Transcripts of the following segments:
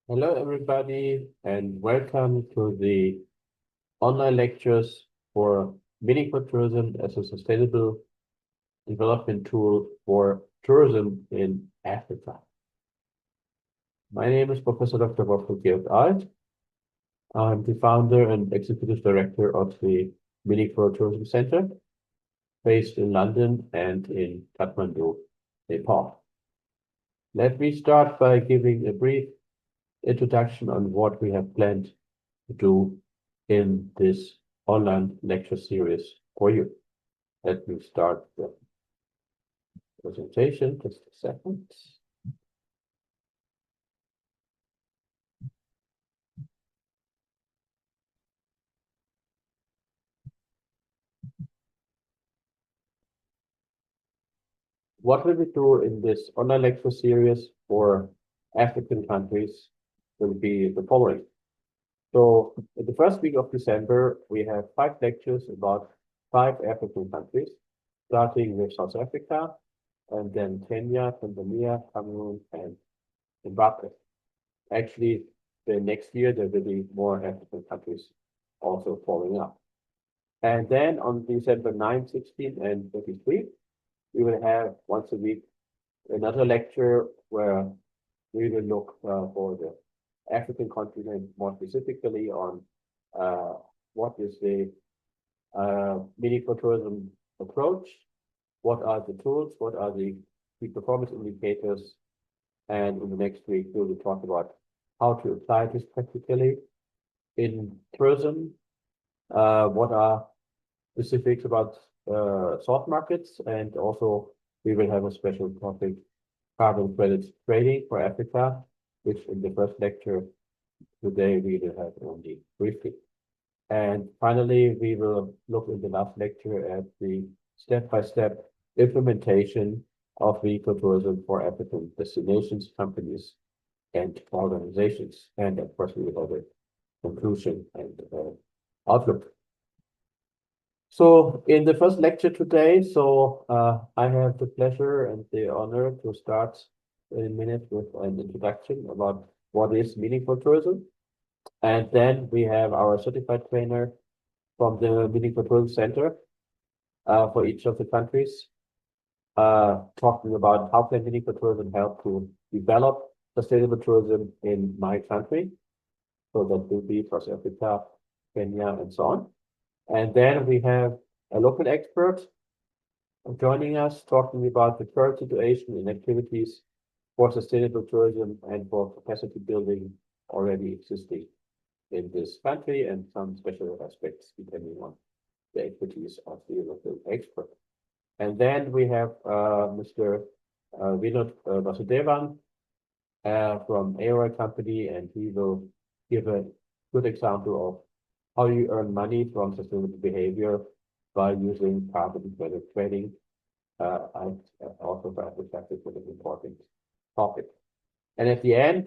Hello, everybody, and welcome to the online lectures for meaningful tourism as a sustainable development tool for tourism in Africa. My name is Professor Dr. Wolfgang Georg Alt. I'm the founder and executive director of the Meaningful Tourism Center, based in London and in Kathmandu, Nepal. Let me start by giving a brief introduction on what we have planned to do in this online lecture series for you. Let me start the presentation, just a second. What will we do in this online lecture series for African countries will be the following. So in the first week of December, we have 5 lectures about 5 African countries, starting with South Africa, and then Kenya, Tanzania, Cameroon, and Zimbabwe. Actually, the next year, there will be more African countries also following up. And then on December 9, 16, and 23, we will have once a week another lecture where we will look for the African continent more specifically on what is the meaningful tourism approach, what are the tools, what are the key performance indicators, and in the next week we will talk about how to apply this practically in tourism, what are specifics about soft markets, and also we will have a special topic, carbon credits trading for Africa, which in the first lecture today we will have only briefly. And finally, we will look in the last lecture at the step-by-step implementation of ecotourism for African destinations, companies, and organizations. And of course, we will have a conclusion and outlook. So in the first lecture today, I have the pleasure and the honor to start in a minute with an introduction about what is meaningful tourism. And then we have our certified trainer from the Meaningful Tourism Center for each of the countries, talking about how can meaningful tourism help to develop sustainable tourism in my country. So that will be South Africa, Kenya, and so on. And then we have a local expert joining us, talking about the current situation and activities for sustainable tourism and for capacity building already existing in this country, and some special aspects depending on the expertise of the local expert. And then we have Mr. Vinod Vasudevan from AOI Company, and he will give a good example of how you earn money from sustainable behavior by using carbon credit trading. I also find that is an important topic. And at the end,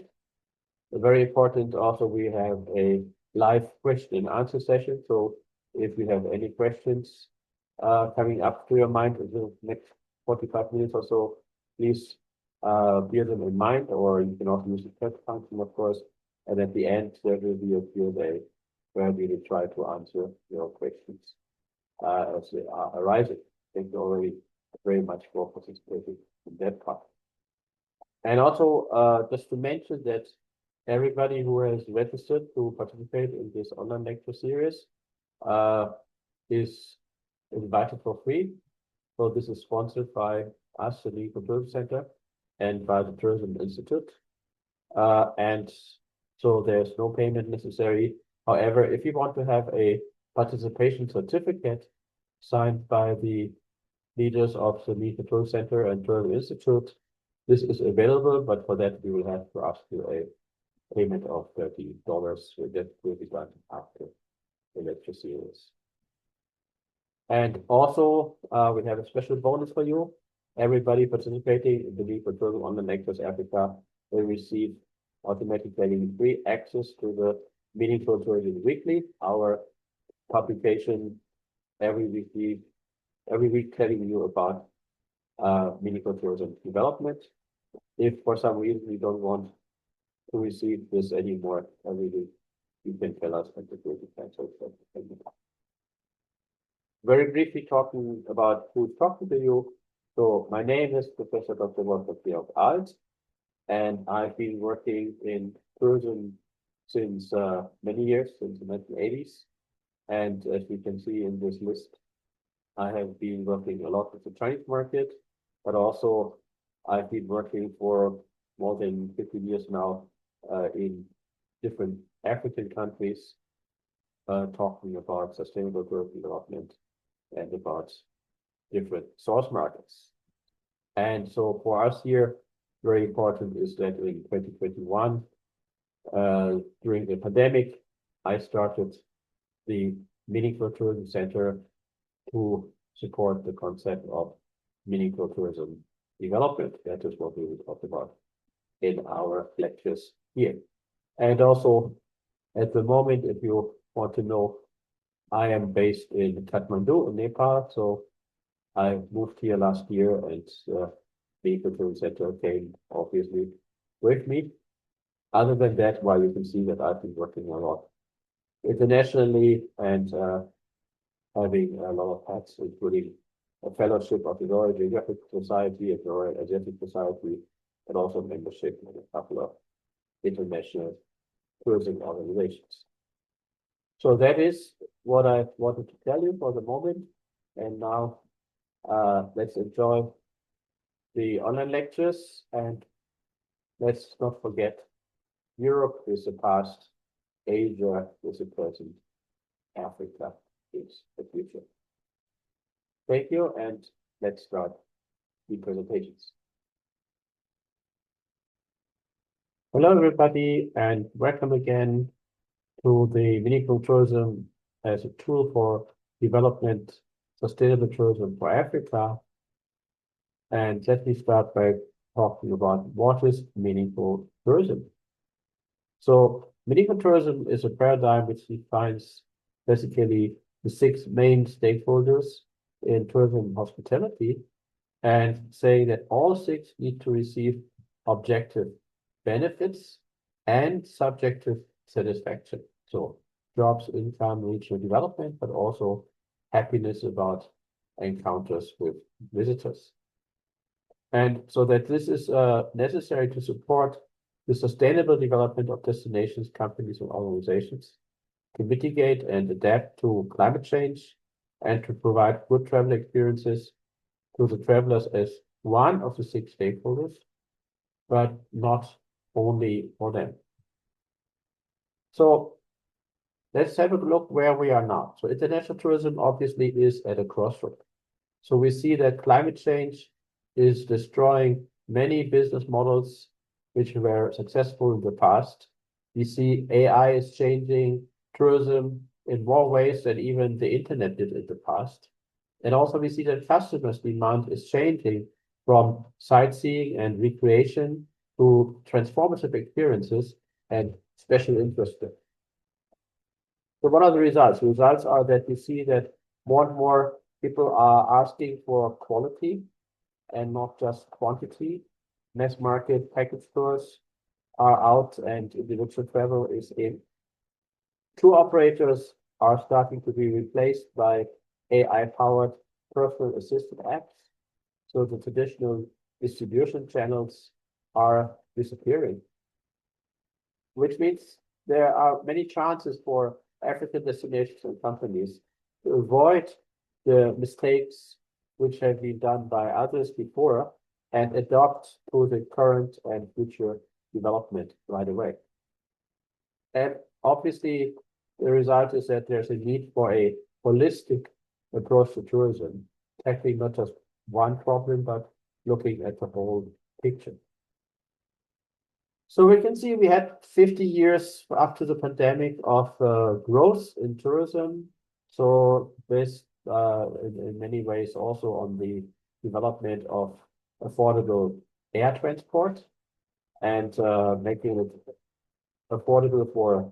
very important also, we have a live question and answer session. So if you have any questions coming up to your mind in the next 45 minutes or so, please bear them in mind, or you can also use the chat function, of course. And at the end, there will be a Q&A where we will try to answer your questions as they are arising. Thank you already very much for participating in that part. And also, just to mention that everybody who has registered to participate in this online lecture series is invited for free. So this is sponsored by us, the Meaningful Tourism Center, and by the Tourism Institute. And so there's no payment necessary. However, if you want to have a participation certificate signed by the leaders of the Meaningful Tourism Center and Tourism Institute, this is available, but for that we will have to ask you a payment of $30 that will be done after the lecture series. And also, we have a special bonus for you. Everybody participating in the Meaningful Tourism Online Lectures Africa will receive automatically free access to the Meaningful Tourism Weekly, our publication every week telling you about meaningful tourism development. If for some reason you don't want to receive this anymore. I really, you can tell us at the group cancel. Very briefly talking about who's talking to you. So my name is Professor Dr. Wolfgang Georg Alt, and I've been working in tourism since many years, since the 1980s. And as you can see in this list, I have been working a lot with the Chinese market, but also I've been working for more than 15 years now in different African countries, talking about sustainable growth development and about different source markets. And so for us here, very important is that in 2021, during the pandemic, I started the Meaningful Tourism Center to support the concept of meaningful tourism development. That is what we will talk about in our lectures here. And also, at the moment, if you want to know, I am based in Kathmandu, in Nepal. So I moved here last year, and Meaningful Tourism Center came obviously with me. Other than that, well, you can see that I've been working a lot internationally and having a lot of hats, including a fellowship of the Royal Geographic Society and the Royal Asiatic Society, and also membership in a couple of international tourism organizations. So that is what I wanted to tell you for the moment. And now let's enjoy the online lectures, and let's not forget Europe is the past, Asia is the present, Africa is the future. Thank you, and let's start the presentations. Hello, everybody, and welcome again to the Meaningful Tourism as a tool for development, sustainable tourism for Africa. And let me start by talking about what is meaningful tourism. So meaningful tourism is a paradigm which defines basically the six main stakeholders in tourism and hospitality, and saying that all six need to receive objective benefits and subjective satisfaction. So jobs, income, regional development, but also happiness about encounters with visitors. And so that this is necessary to support the sustainable development of destinations, companies, and organizations, to mitigate and adapt to climate change, and to provide good travel experiences to the travelers as one of the six stakeholders, but not only for them. So let's have a look where we are now. So international tourism obviously is at a crossroad. So we see that climate change is destroying many business models which were successful in the past. We see AI is changing tourism in more ways than even the internet did in the past. And also we see that customers' demand is changing from sightseeing and recreation to transformative experiences and special interest. So what are the results? The results are that we see that more and more people are asking for quality and not just quantity. Mass market package stores are out and individual travel is in. Tour operators are starting to be replaced by AI-powered personal assistant apps. So the traditional distribution channels are disappearing, which means there are many chances for African destinations and companies to avoid the mistakes which have been done by others before and adopt to the current and future development right away. And obviously, the result is that there's a need for a holistic approach to tourism, tackling not just one problem, but looking at the whole picture. So we can see we had 50 years after the pandemic of growth in tourism. So based in many ways also on the development of affordable air transport and making it affordable for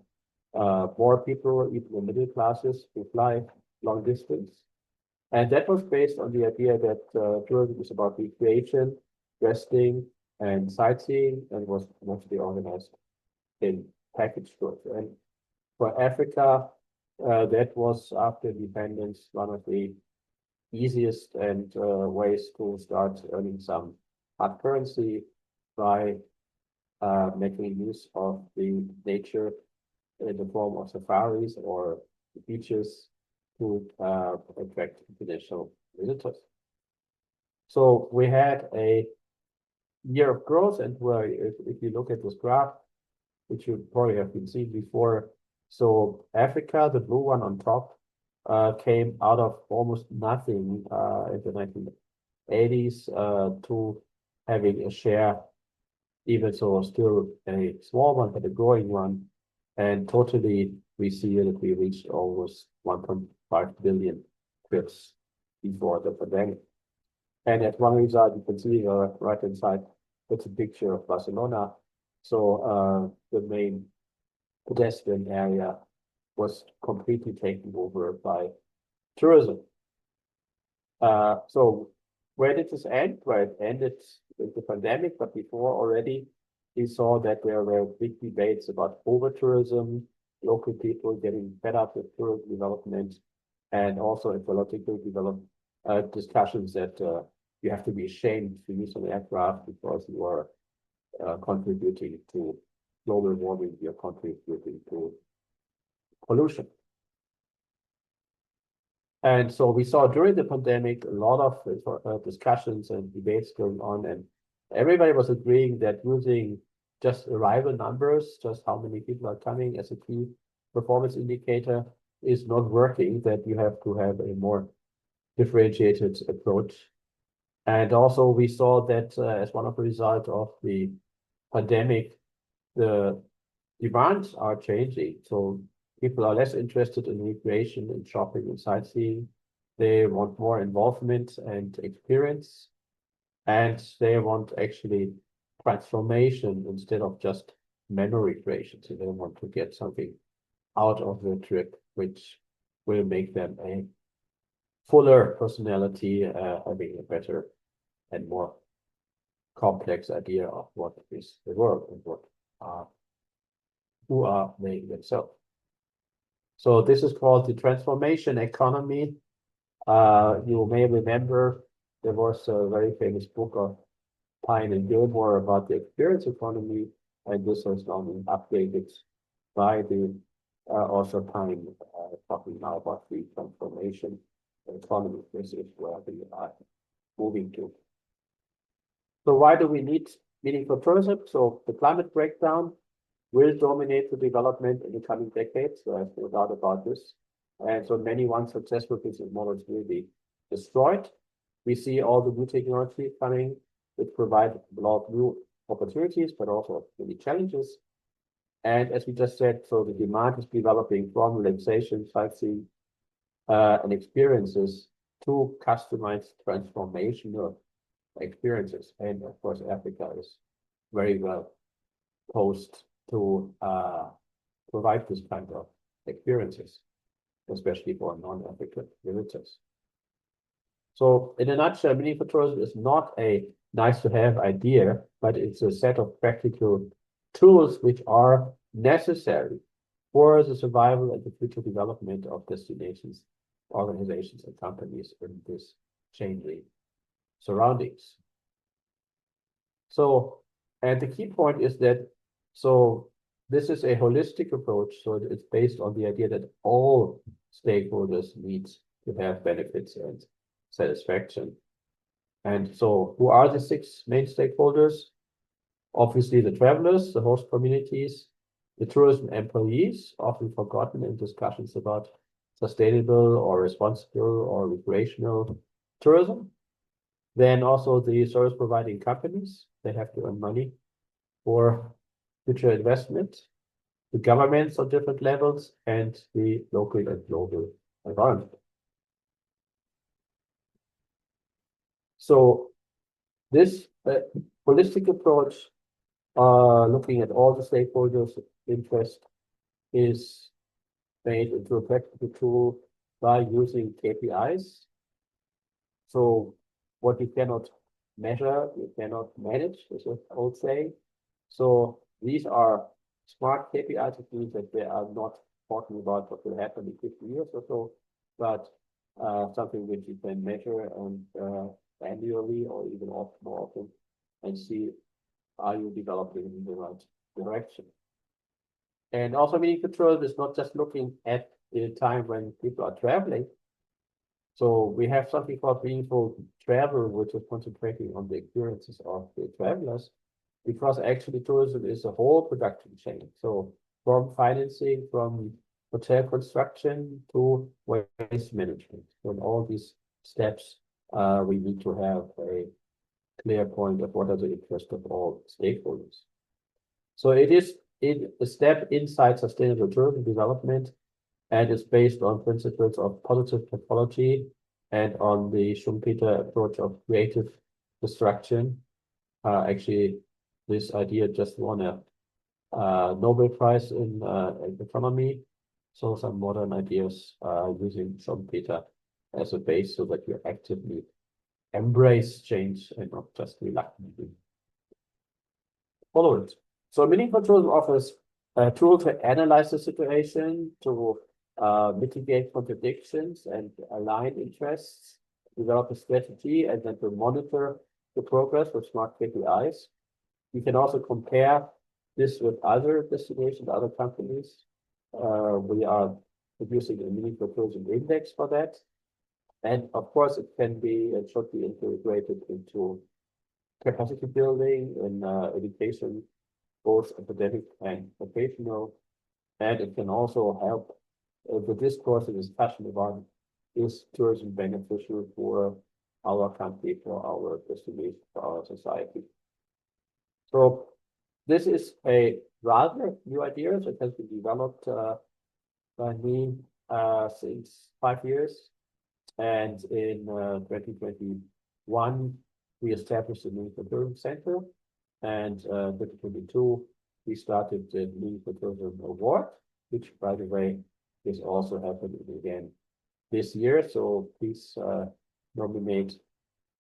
more people, even the middle classes, to fly long distance. And that was based on the idea that tourism is about recreation, resting, and sightseeing, and was mostly organized in packaged goods. And for Africa, that was after independence one of the easiest and ways to start earning some hard currency by making use of the nature in the form of safaris or beaches to attract international visitors. So we had a year of growth, and where if you look at this graph, which you probably have been seeing before, so Africa, the blue one on top, came out of almost nothing in the 1980s to having a share, even so still a small one, but a growing one. And totally, we see that we reached almost 1.5 billion trips before the pandemic. And at one result, you can see right inside, that's a picture of Barcelona. So the main pedestrian area was completely taken over by tourism. So where did this end? Well, it ended with the pandemic, but before already, we saw that there were big debates about over-tourism, local people getting fed up with tourism development, and also ecological development discussions that you have to be ashamed to use an aircraft because you are contributing to global warming, you're contributing to pollution. And so we saw during the pandemic a lot of discussions and debates going on, and everybody was agreeing that using just arrival numbers, just how many people are coming as a key performance indicator is not working, that you have to have a more differentiated approach. And also we saw that as one of the results of the pandemic, the demands are changing. So people are less interested in recreation and shopping and sightseeing. They want more involvement and experience. And they want actually transformation instead of just memory creation. So they want to get something out of the trip, which will make them a fuller personality, having a better and more complex idea of what is the world and what who are they themselves. So this is called the transformation economy. You may remember there was a very famous book of Pine and Gilmore about the experience economy, and this has now been updated by the author Pine, talking now about the transformation economy. This is where we are moving to. So why do we need meaningful tourism? So the climate breakdown will dominate the development in the coming decades. So there's no doubt about this. And so many once successful business models will be destroyed. We see all the new technology coming, which provide a lot of new opportunities, but also many challenges. And as we just said, so the demand is developing from relaxation, sightseeing, and experiences to customized transformational experiences. And of course, Africa is very well posed to provide this kind of experiences, especially for non-African visitors. So in a nutshell, meaningful tourism is not a nice to have idea, but it's a set of practical tools which are necessary for the survival and the future development of destinations, organizations, and companies in this changing surroundings. So, and the key point is that, so this is a holistic approach. So it's based on the idea that all stakeholders need to have benefits and satisfaction. And so who are the six main stakeholders? Obviously the travelers, the host communities, the tourism employees, often forgotten in discussions about sustainable or responsible or recreational tourism. Then also the service providing companies, they have to earn money for future investment, the governments on different levels, and the local and global environment. So this holistic approach, looking at all the stakeholders' interest, is made into a practical tool by using KPIs. So what you cannot measure, you cannot manage, is what I would say. So these are smart KPIs, it means that they are not talking about what will happen in 50 years or so, but something which you can measure and annually or even often more often and see, are you developing in the right direction? And also meaning control is not just looking at the time when people are traveling. So we have something called meaningful travel, which is concentrating on the experiences of the travelers, because actually tourism is a whole production chain. So from financing, from hotel construction to waste management. So in all these steps, we need to have a clear point of what are the interests of all stakeholders. So it is a step inside sustainable tourism development, and is based on principles of positive technology and on the Schumpeter approach of creative destruction. Actually, this idea just won a Nobel Prize in economy. So some modern ideas using Schumpeter as a base so that you actively embrace change and not just reluctantly follow it. So meaningful tourism offers a tool to analyze the situation, to mitigate contradictions and align interests, develop a strategy, and then to monitor the progress with smart KPIs. You can also compare this with other destinations, other companies. We are producing a meaningful tourism index for that. And of course, it can be and should be integrated into capacity building and education, both academic and vocational. And it can also help the discourse and discussion about, is tourism beneficial for our country, for our destination, for our society. So this is a rather new idea that has been developed by me since 5 years. And in 2021, we established the Meaningful Tourism Center. And 2022, we started the Meaningful Tourism Award, which, by the way, is also happening again this year. So please nominate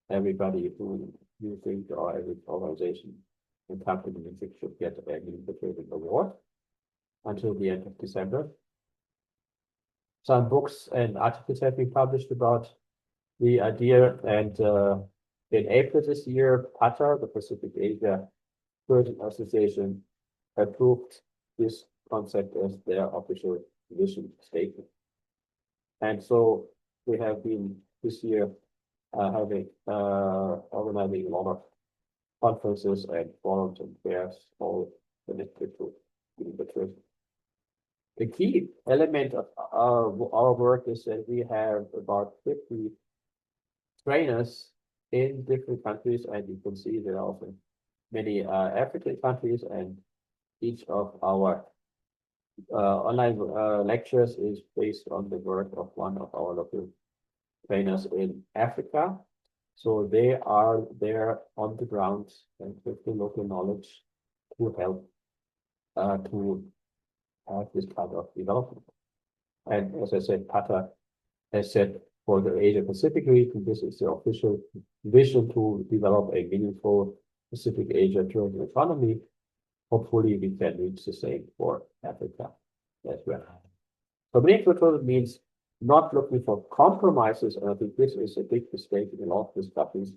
everybody who you think, or every organization and company you think should get a Meaningful Tourism Award until the end of December. Some books and articles have been published about the idea, and in April this year, PATA, the Pacific Asia Tourism Association, approved this concept as their official vision statement. And so we have been this year having organizing a lot of conferences and forums and fairs, all connected to the tourism. The key element of our work is that we have about 50 trainers in different countries, and you can see there are also many African countries, and each of our online lectures is based on the work of one of our local trainers in Africa. So they are there on the ground and with the local knowledge to help to have this kind of development. And as I said, PATA has said for the Asia Pacific region, this is the official vision to develop a meaningful Pacific Asia tourism economy. Hopefully, we can reach the same for Africa as well. So meaningful tourism means not looking for compromises, and I think this is a big mistake in a lot of discussions,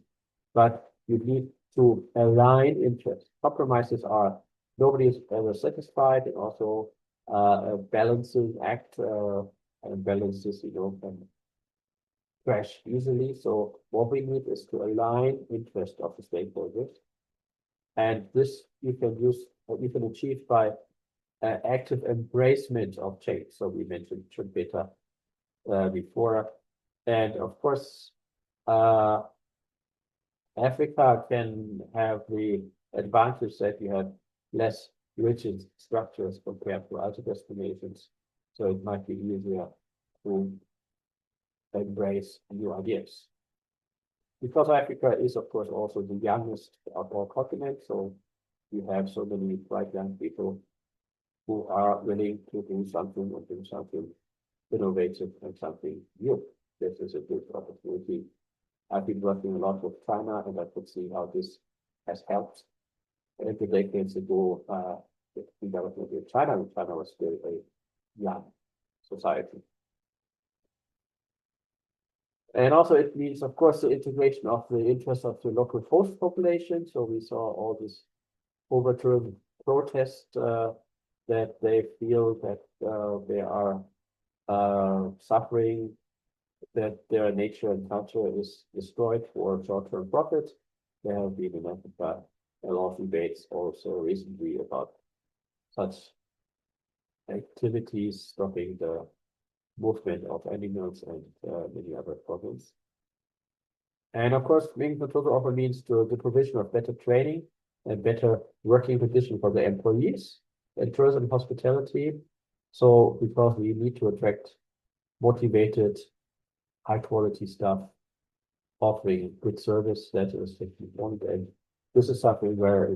but you need to align interests. Compromises are, nobody is ever satisfied, and also a balancing act, and balances, can crash easily. So what we need is to align interest of the stakeholders. And this you can achieve by active embracement of change. So we mentioned Schumpeter before. And of course, Africa can have the advantage that you have less rigid structures compared to other destinations. So it might be easier to embrace new ideas. Because Africa is, of course, also the youngest of all continents, so you have so many bright young people who are willing to do something innovative and something new. This is a good opportunity. I've been working a lot with China, and I could see how this has helped. And the decades ago, development in China, when China was still a young society. And also it means, of course, the integration of the interests of the local host population. So we saw all this overturn protest that they feel that they are suffering, that their nature and culture is destroyed for short-term profit. There have been in Africa a lot of debates also recently about such activities stopping the movement of animals and many other problems. And of course, meaningful tourism also means the provision of better training and better working conditions for the employees in tourism and hospitality. So because we need to attract motivated, high quality staff offering good service, that is the key point. And this is something where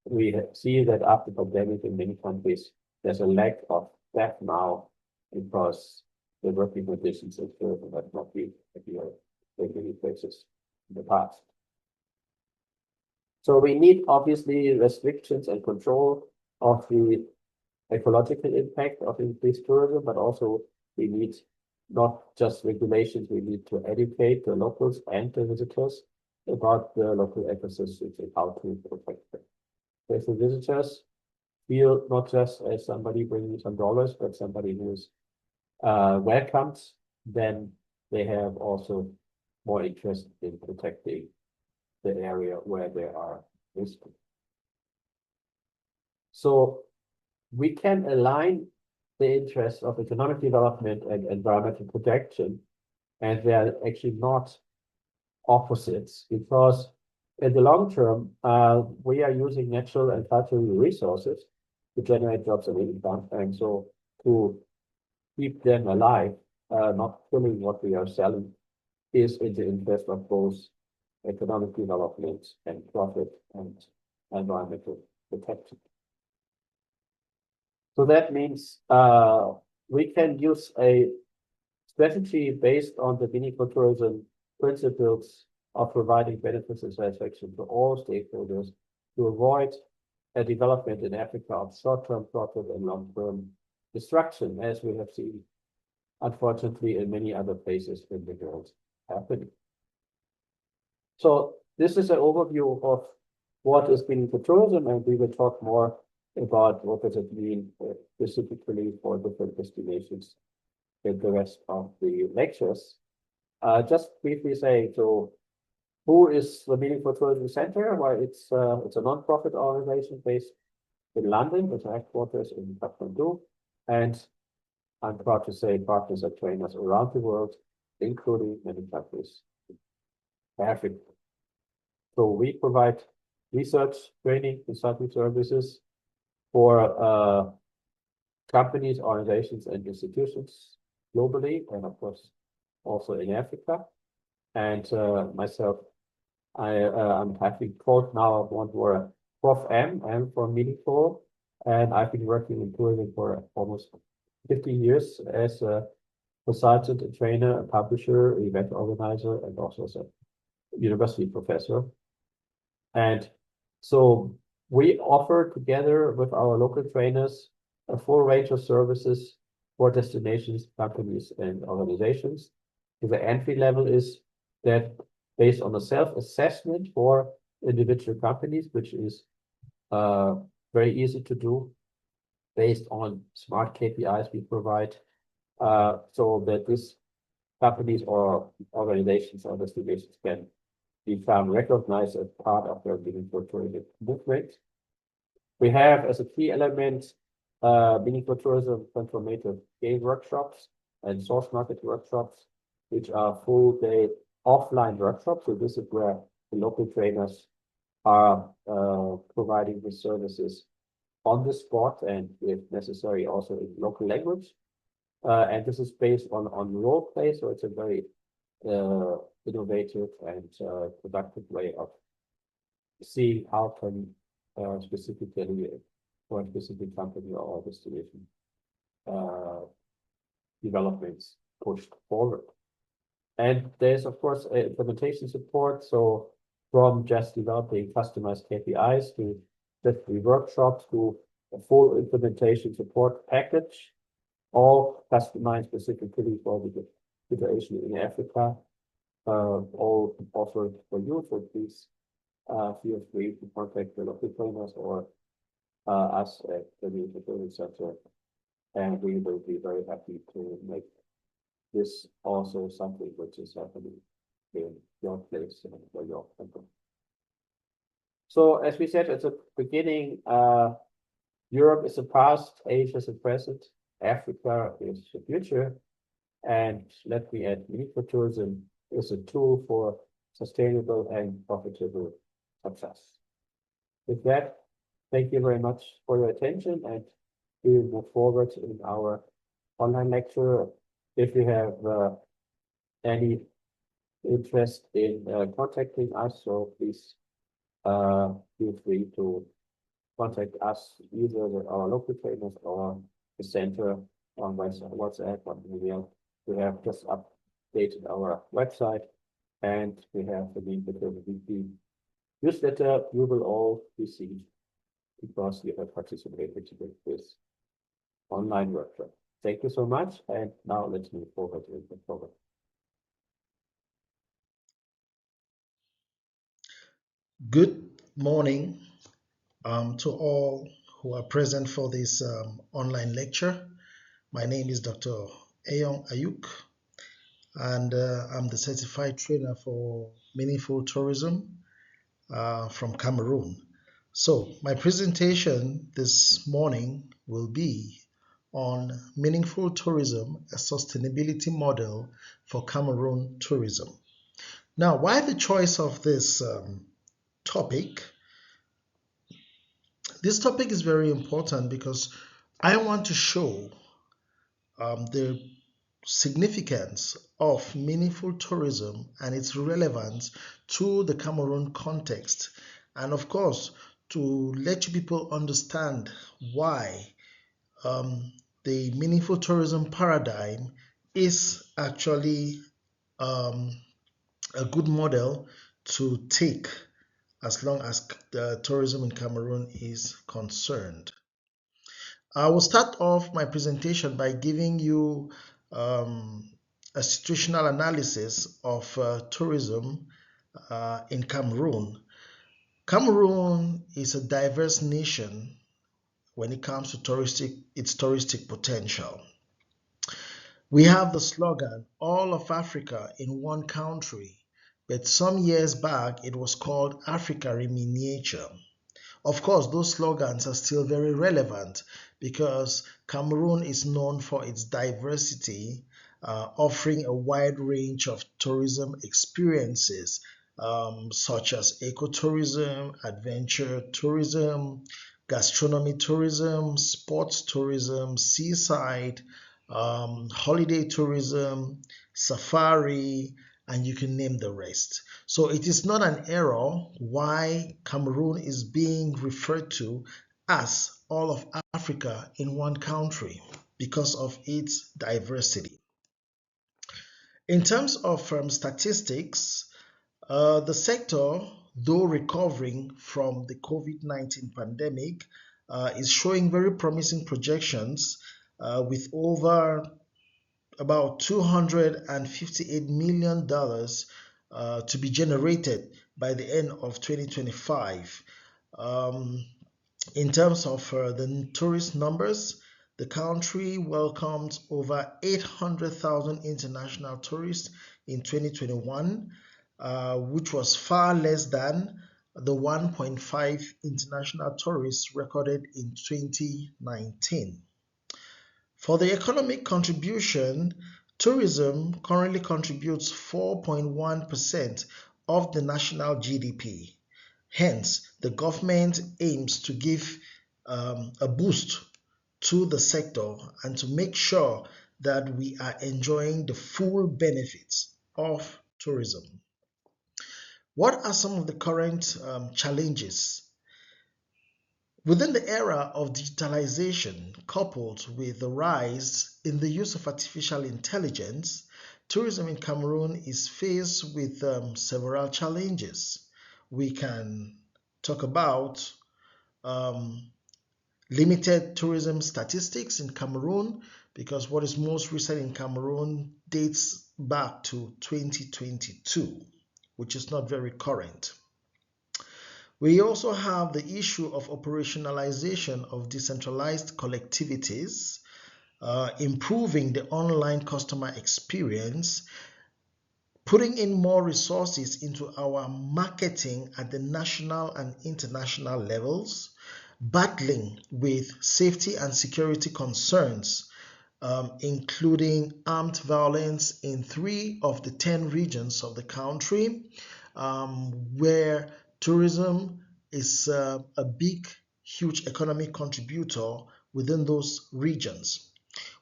we see that after the pandemic in many countries, there's a lack of staff now because the working conditions in tourism have not been ideal in many places in the past. So we need obviously restrictions and control of the ecological impact of increased tourism, but also we need not just regulations, we need to educate the locals and the visitors about the local ecosystems and how to protect them. If the visitors feel not just as somebody bringing some dollars, but somebody who is welcomed, then they have also more interest in protecting the area where they are visiting. So we can align the interests of economic development and environmental protection, and they are actually not opposites, because in the long term, we are using natural and cultural resources to generate jobs and income, and so to keep them alive, not killing what we are selling, is in the interest of both economic development and profit and environmental protection. So that means we can use a strategy based on the meaningful tourism principles of providing benefits and satisfaction to all stakeholders to avoid a development in Africa of short-term profit and long-term destruction, as we have seen, unfortunately, in many other places in the world happening. So this is an overview of what is meaningful tourism, and we will talk more about what does it mean specifically for different destinations in the rest of the lectures. Just briefly saying, so who is the Meaningful Tourism Center? Well, it's a non-profit organization based in London with headquarters in Kathmandu, and I'm proud to say partners and trainers around the world, including many countries in Africa. So we provide research, training, consulting services for companies, organizations, and institutions globally, and of course also in Africa. And myself, I'm having called now one for Prof. I'm from Meaningful, and I've been working in tourism for almost 15 years as a consultant, a trainer, a publisher, event organizer, and also as a university professor. And so we offer together with our local trainers a full range of services for destinations, companies, and organizations. The entry level is that based on a self-assessment for individual companies, which is very easy to do based on smart KPIs we provide, so that these companies or organizations or destinations can become recognized as part of their meaningful tourism movement. We have as a key element meaningful tourism transformative game workshops and source market workshops, which are full day offline workshops. So this is where the local trainers are providing the services on the spot and if necessary also in local language. And this is based on role play, so it's a very innovative and productive way of seeing how can specifically for a specific company or destination developments pushed forward. And there's of course implementation support. So from just developing customized KPIs to just the workshops to a full implementation support package, all customized specifically for the situation in Africa, all offered for you. So please feel free to contact the local trainers or us at the Mutual Center, and we will be very happy to make this also something which is happening in your place and for your company. So as we said at the beginning, Europe is the past, Asia is the present, Africa is the future, and let me add, meaningful tourism is a tool for sustainable and profitable success. With that, thank you very much for your attention, and we will move forward in our online lecture. If you have any interest in contacting us, so please feel free to contact us, either our local trainers or the center on WhatsApp or email. We have just updated our website, and we have the link to the weekly newsletter you will all receive because you have participated in this online workshop. Thank you so much, and now let's move forward in the program. Good morning to all who are present for this online lecture. My name is Dr. Ayon Ayuk, and I'm the certified trainer for meaningful tourism from Cameroon. So my presentation this morning will be on meaningful tourism, a sustainability model for Cameroon tourism. Now, why the choice of this topic? This topic is very important because I want to show the significance of meaningful tourism and its relevance to the Cameroon context, and of course to let you people understand why the meaningful tourism paradigm is actually a good model to take as long as the tourism in Cameroon is concerned. I will start off my presentation by giving you a situational analysis of tourism in Cameroon. Cameroon is a diverse nation when it comes to its touristic potential. We have the slogan, all of Africa in one country, but some years back it was called Africa in miniature. Of course, those slogans are still very relevant because Cameroon is known for its diversity, offering a wide range of tourism experiences such as ecotourism, adventure tourism, gastronomy tourism, sports tourism, seaside, holiday tourism, safari, and you can name the rest. So it is not an error why Cameroon is being referred to as all of Africa in one country because of its diversity. In terms of statistics, the sector, though recovering from the COVID-19 pandemic, is showing very promising projections with over about $258 million to be generated by the end of 2025. In terms of the tourist numbers, the country welcomed over 800,000 international tourists in 2021, which was far less than the 1.5 international tourists recorded in 2019. For the economic contribution, tourism currently contributes 4.1% of the national GDP. Hence, the government aims to give a boost to the sector and to make sure that we are enjoying the full benefits of tourism. What are some of the current challenges? Within the era of digitalization, coupled with the rise in the use of artificial intelligence, tourism in Cameroon is faced with several challenges. We can talk about limited tourism statistics in Cameroon, because what is most recent in Cameroon dates back to 2022, which is not very current. We also have the issue of operationalization of decentralized collectivities, improving the online customer experience, putting in more resources into our marketing at the national and international levels, battling with safety and security concerns, including armed violence in 3 of the 10 regions of the country, where tourism is a big, huge economic contributor within those regions.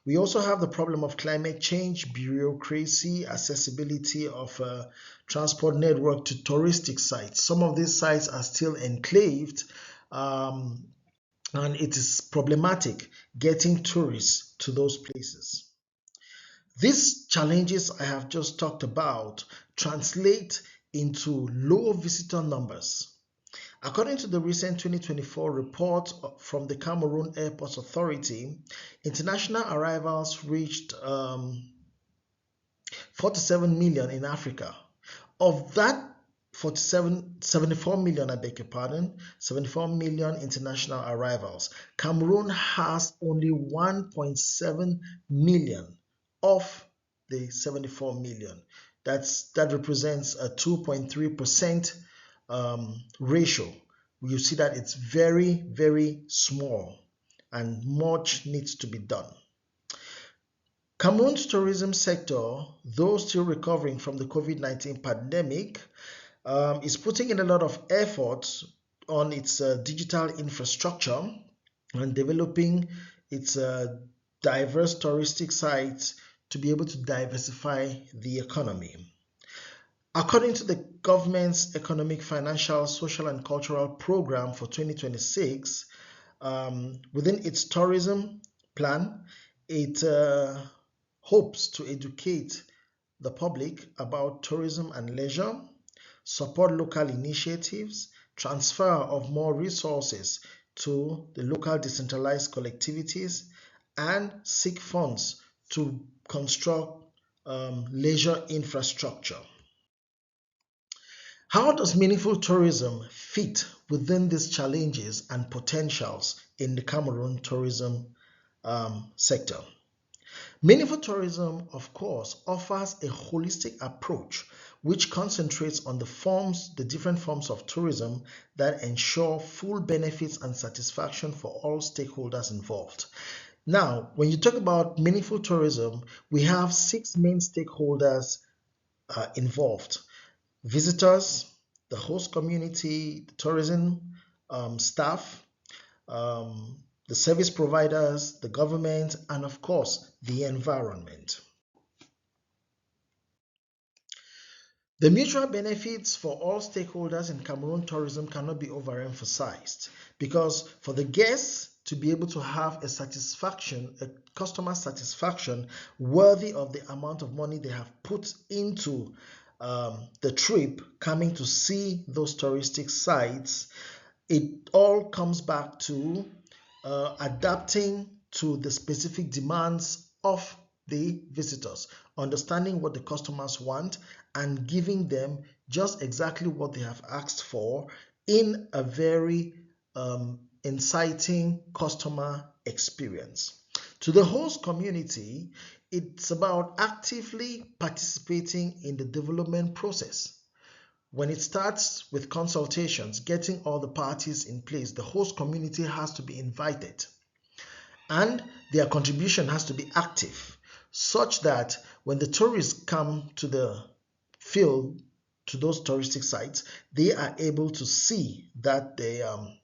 We also have the problem of climate change, bureaucracy, accessibility of a transport network to touristic sites. Some of these sites are still enclaved, and it is problematic getting tourists to those places. These challenges I have just talked about translate into low visitor numbers. According to the recent 2024 report from the Cameroon Airports Authority, international arrivals reached 47 million in Africa. Of that 74 million, I beg your pardon, 74 million international arrivals, Cameroon has only 1.7 million of the 74 million. That represents a 2.3% ratio. You see that it's very, very small and much needs to be done. Cameroon's tourism sector, though still recovering from the COVID-19 pandemic, is putting in a lot of effort on its digital infrastructure and developing its diverse touristic sites to be able to diversify the economy. According to the government's Economic, Financial, Social and Cultural Program for 2026, within its tourism plan, it hopes to educate the public about tourism and leisure, support local initiatives, transfer of more resources to the local decentralized collectivities, and seek funds to construct leisure infrastructure. How does meaningful tourism fit within these challenges and potentials in the Cameroon tourism sector? Meaningful tourism, of course, offers a holistic approach which concentrates on the different forms of tourism that ensure full benefits and satisfaction for all stakeholders involved. Now, when you talk about meaningful tourism, we have 6 main stakeholders involved: visitors, the host community, the tourism staff, the service providers, the government, and of course, the environment. The mutual benefits for all stakeholders in Cameroon tourism cannot be overemphasized, because for the guests to be able to have a customer satisfaction worthy of the amount of money they have put into the trip coming to see those touristic sites, it all comes back to adapting to the specific demands of the visitors, understanding what the customers want and giving them just exactly what they have asked for in a very inciting customer experience. To the host community, it's about actively participating in the development process. When it starts with consultations, getting all the parties in place, the host community has to be invited and their contribution has to be active, such that when the tourists come to the field, to those touristic sites, they are able to see that the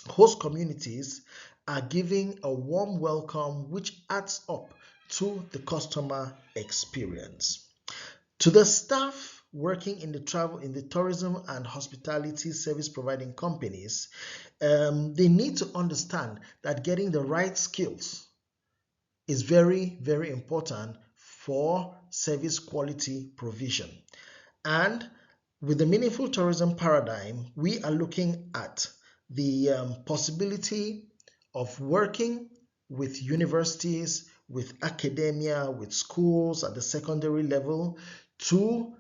host communities are giving a warm welcome, which adds up to the customer experience. To the staff working in the tourism and hospitality service providing companies, they need to understand that getting the right skills is very, very important for service quality provision. And with the meaningful tourism paradigm, we are looking at the possibility of working with universities, with academia, with schools at the secondary level to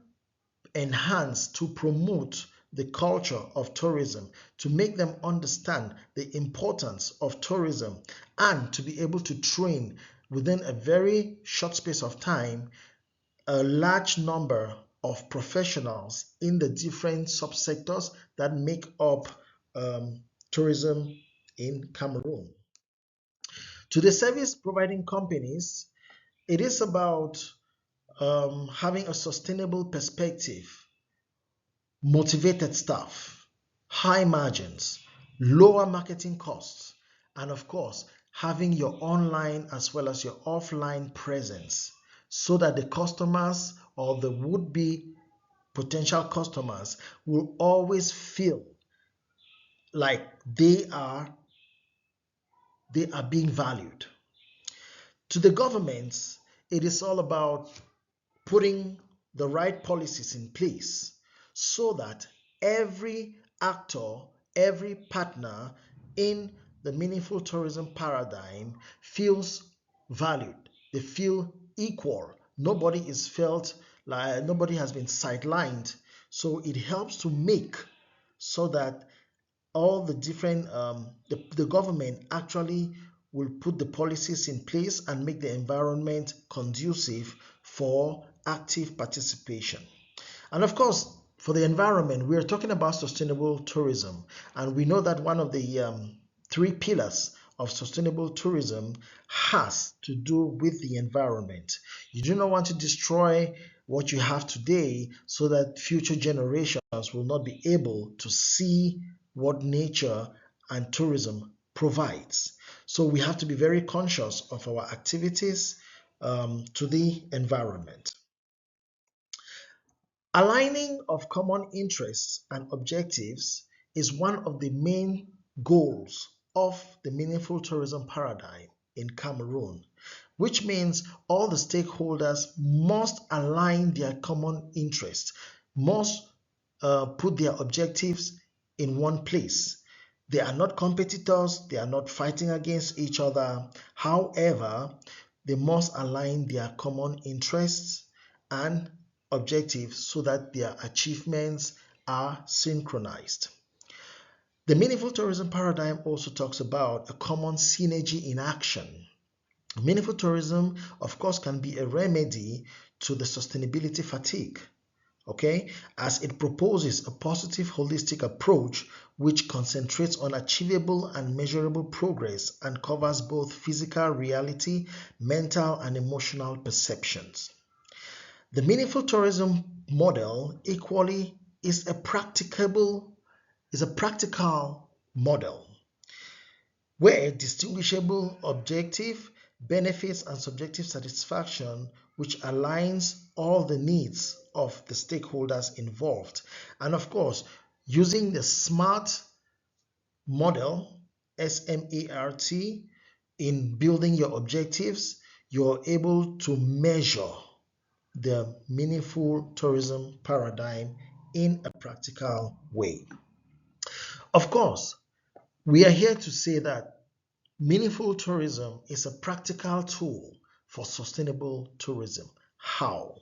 enhance, to promote the culture of tourism, to make them understand the importance of tourism, and to be able to train within a very short space of time a large number of professionals in the different subsectors that make up tourism in Cameroon. To the service providing companies, it is about having a sustainable perspective, motivated staff, high margins, lower marketing costs, and of course, having your online as well as your offline presence so that the customers or the would-be potential customers will always feel like they are being valued. To the governments, it is all about putting the right policies in place so that every actor, every partner in the meaningful tourism paradigm feels valued. They feel equal. Nobody is felt like nobody has been sidelined. So it helps to make so that all the different the government actually will put the policies in place and make the environment conducive for active participation. And of course, for the environment, we are talking about sustainable tourism, and we know that one of the three pillars of sustainable tourism has to do with the environment. You do not want to destroy what you have today so that future generations will not be able to see what nature and tourism provides. So we have to be very conscious of our activities to the environment. Aligning of common interests and objectives is one of the main goals of the meaningful tourism paradigm in Cameroon, which means all the stakeholders must align their common interests, must put their objectives in one place. They are not competitors, they are not fighting against each other. However, they must align their common interests and objectives so that their achievements are synchronized. The meaningful tourism paradigm also talks about a common synergy in action. Meaningful tourism, of course, can be a remedy to the sustainability fatigue, okay, as it proposes a positive holistic approach which concentrates on achievable and measurable progress and covers both physical reality, mental and emotional perceptions. The meaningful tourism model equally is a practical model where distinguishable objective, benefits and subjective satisfaction which aligns all the needs of the stakeholders involved. And of course, using the SMART model, SMART, in building your objectives, you're able to measure the meaningful tourism paradigm in a practical way. Of course, we are here to say that meaningful tourism is a practical tool for sustainable tourism. How?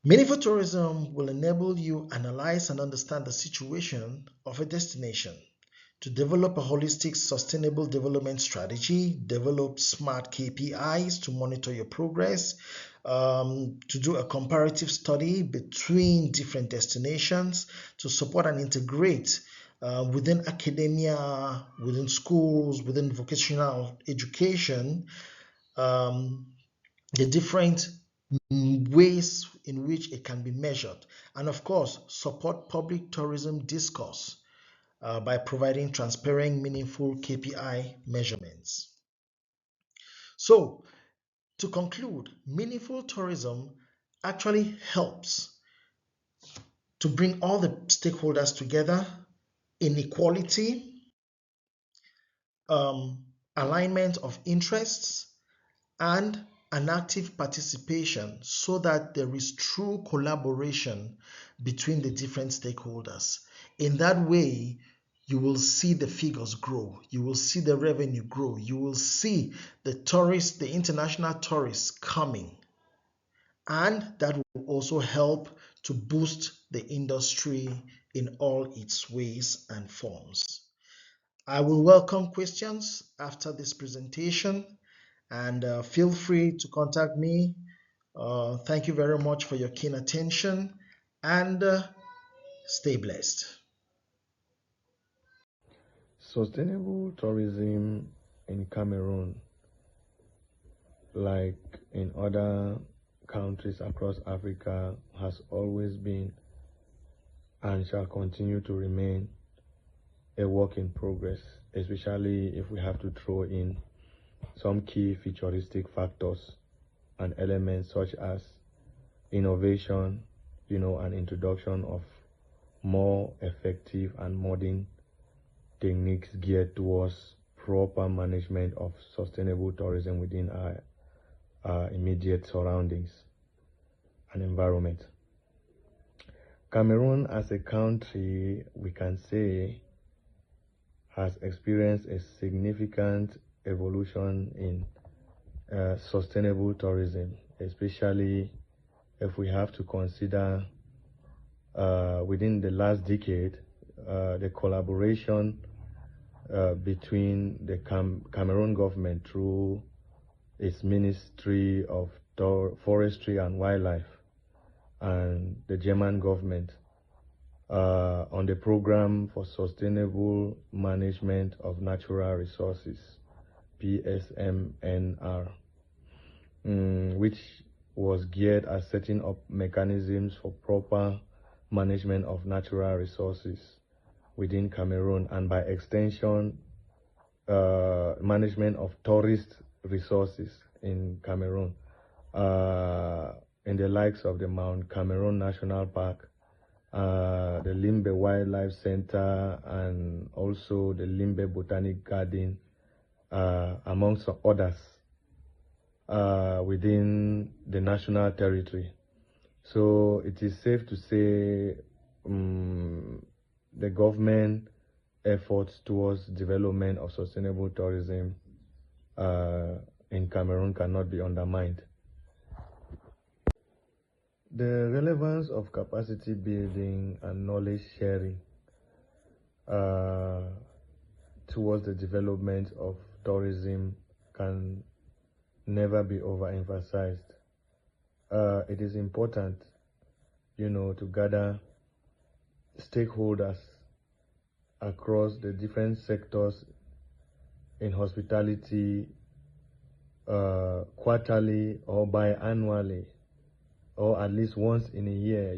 Meaningful tourism will enable you analyze and understand the situation of a destination, to develop a holistic sustainable development strategy, develop smart KPIs to monitor your progress, to do a comparative study between different destinations, to support and integrate within academia, within schools, within vocational education, the different ways in which it can be measured, and of course, support public tourism discourse by providing transparent, meaningful KPI measurements. So, to conclude, meaningful tourism actually helps to bring all the stakeholders together in equality, alignment of interests, and an active participation so that there is true collaboration between the different stakeholders. In that way, you will see the figures grow. You will see the revenue grow. You will see the tourists, the international tourists coming. And that will also help to boost the industry in all its ways and forms. I will welcome questions after this presentation, and feel free to contact me. Thank you very much for your keen attention, and stay blessed. Sustainable tourism in Cameroon, like in other countries across Africa, has always been and shall continue to remain a work in progress, especially if we have to throw in some key futuristic factors and elements such as innovation, and introduction of more effective and modern techniques geared towards proper management of sustainable tourism within our immediate surroundings and environment. Cameroon as a country, we can say, has experienced a significant evolution in sustainable tourism, especially if we have to consider within the last decade the collaboration between the Cameroon government through its Ministry of Forestry and Wildlife and the German government on the Program for Sustainable Management of Natural Resources, PSMNR, which was geared at setting up mechanisms for proper management of natural resources within Cameroon, and by extension, management of tourist resources in Cameroon, in the likes of the Mount Cameroon National Park, the Limbe Wildlife Center, and also the Limbe Botanic Garden, amongst others, within the national territory. So it is safe to say the government efforts towards development of sustainable tourism in Cameroon cannot be undermined. The relevance of capacity building and knowledge sharing towards the development of tourism can never be overemphasized. It is important, to gather stakeholders across the different sectors in hospitality quarterly or biannually, or at least once in a year,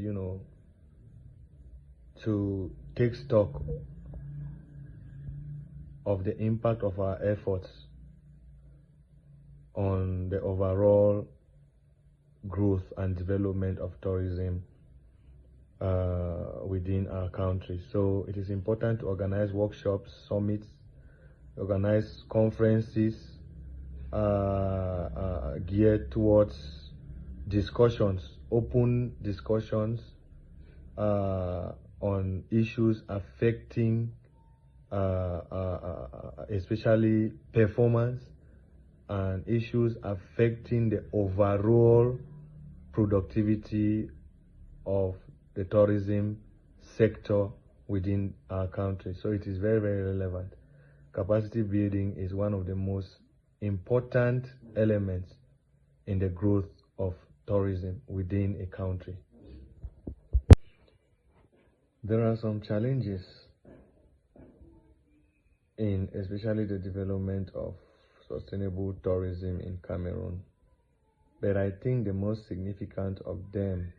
to take stock of the impact of our efforts on the overall growth and development of tourism within our country. So it is important to organize workshops, summits, organize conferences geared towards discussions, open discussions on issues affecting especially performance, and issues affecting the overall productivity of the tourism sector within our country. So it is very, very relevant. Capacity building is one of the most important elements in the growth of tourism within a country. There are some challenges in especially the development of sustainable tourism in Cameroon, but I think the most significant of them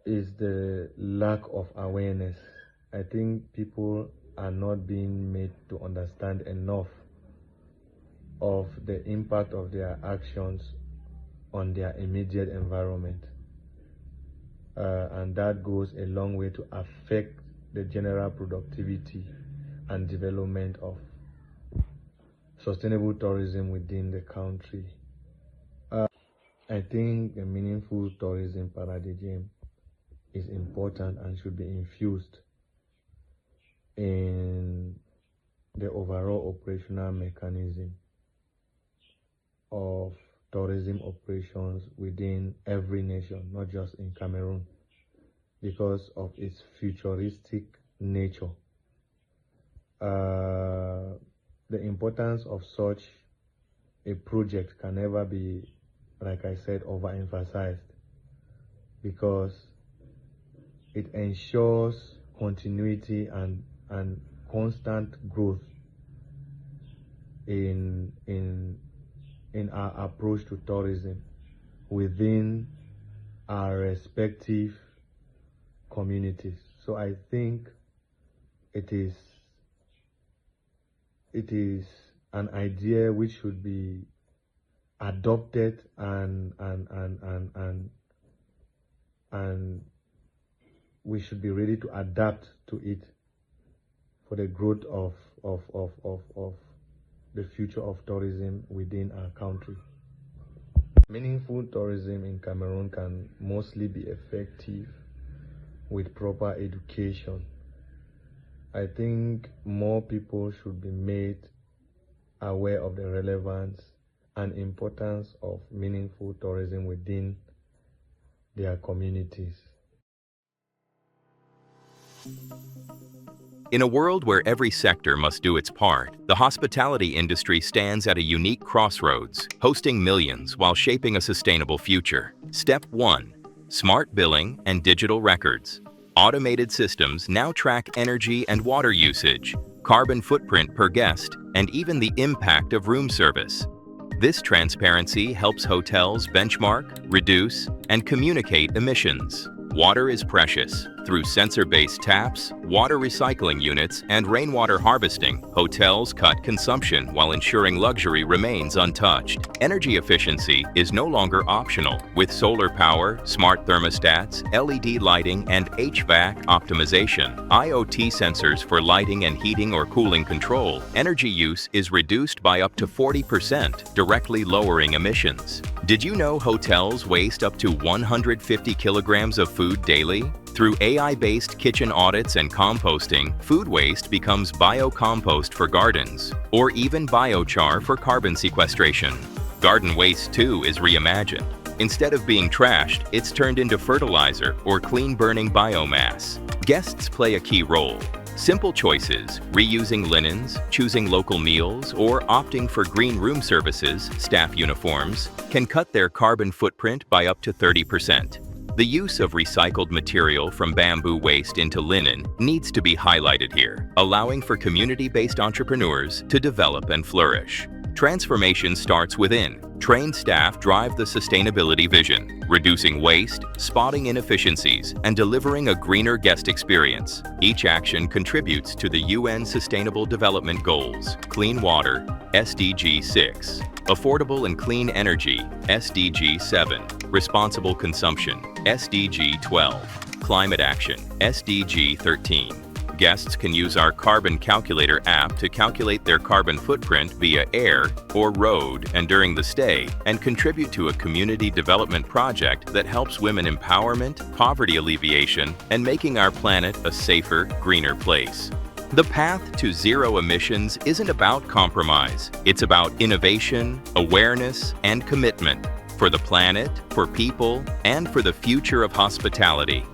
is the lack of awareness. I think people are not being made to understand enough of the impact of their actions on their immediate environment, and that goes a long way to affect the general productivity and development of sustainable tourism within the country. I think a meaningful tourism paradigm is important and should be infused in the overall operational mechanism of tourism operations within every nation, not just in Cameroon, because of its futuristic nature. The importance of such a project can never be, like I said, overemphasized, because it ensures continuity and constant growth in our approach to tourism within our respective communities. So I think it is an idea which should be adopted and we should be ready to adapt to it for the growth of the future of tourism within our country. Meaningful tourism in Cameroon can mostly be effective with proper education. I think more people should be made aware of the relevance and importance of meaningful tourism within their communities. In a world where every sector must do its part, the hospitality industry stands at a unique crossroads, hosting millions while shaping a sustainable future. Step 1. Smart billing and digital records. Automated systems now track energy and water usage, carbon footprint per guest, and even the impact of room service. This transparency helps hotels benchmark, reduce, and communicate emissions. Water is precious. Through sensor-based taps, water recycling units, and rainwater harvesting, hotels cut consumption while ensuring luxury remains untouched. Energy efficiency is no longer optional. With solar power, smart thermostats, LED lighting, and HVAC optimization, IoT sensors for lighting and heating or cooling control, energy use is reduced by up to 40%, directly lowering emissions. Did you know hotels waste up to 150 kilograms of food daily? Through AI-based kitchen audits and composting, food waste becomes biocompost for gardens, or even biochar for carbon sequestration. Garden waste, too, is reimagined. Instead of being trashed, it's turned into fertilizer or clean-burning biomass. Guests play a key role. Simple choices, reusing linens, choosing local meals, or opting for green room services, staff uniforms, can cut their carbon footprint by up to 30%. The use of recycled material from bamboo waste into linen needs to be highlighted here, allowing for community-based entrepreneurs to develop and flourish. Transformation starts within. Trained staff drive the sustainability vision, reducing waste, spotting inefficiencies, and delivering a greener guest experience. Each action contributes to the UN Sustainable Development Goals: clean water, SDG 6, affordable and clean energy, SDG 7, responsible consumption, SDG 12, climate action, SDG 13. Guests can use our Carbon Calculator app to calculate their carbon footprint via air or road and during the stay, and contribute to a community development project that helps women empowerment, poverty alleviation, and making our planet a safer, greener place. The path to zero emissions isn't about compromise. It's about innovation, awareness, and commitment for the planet, for people, and for the future of hospitality.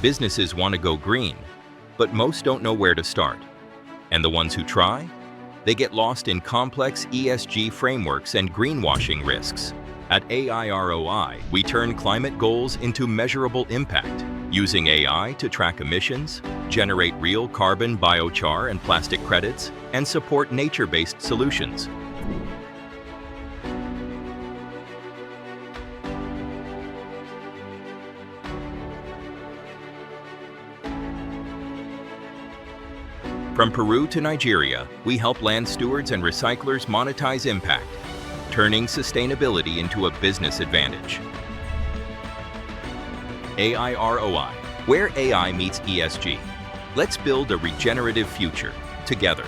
Businesses want to go green, but most don't know where to start. And the ones who try? They get lost in complex ESG frameworks and greenwashing risks. At AIROI, we turn climate goals into measurable impact, using AI to track emissions, generate real carbon biochar and plastic credits, and support nature-based solutions. From Peru to Nigeria, we help land stewards and recyclers monetize impact, turning sustainability into a business advantage. AIROI, where AI meets ESG. Let's build a regenerative future together.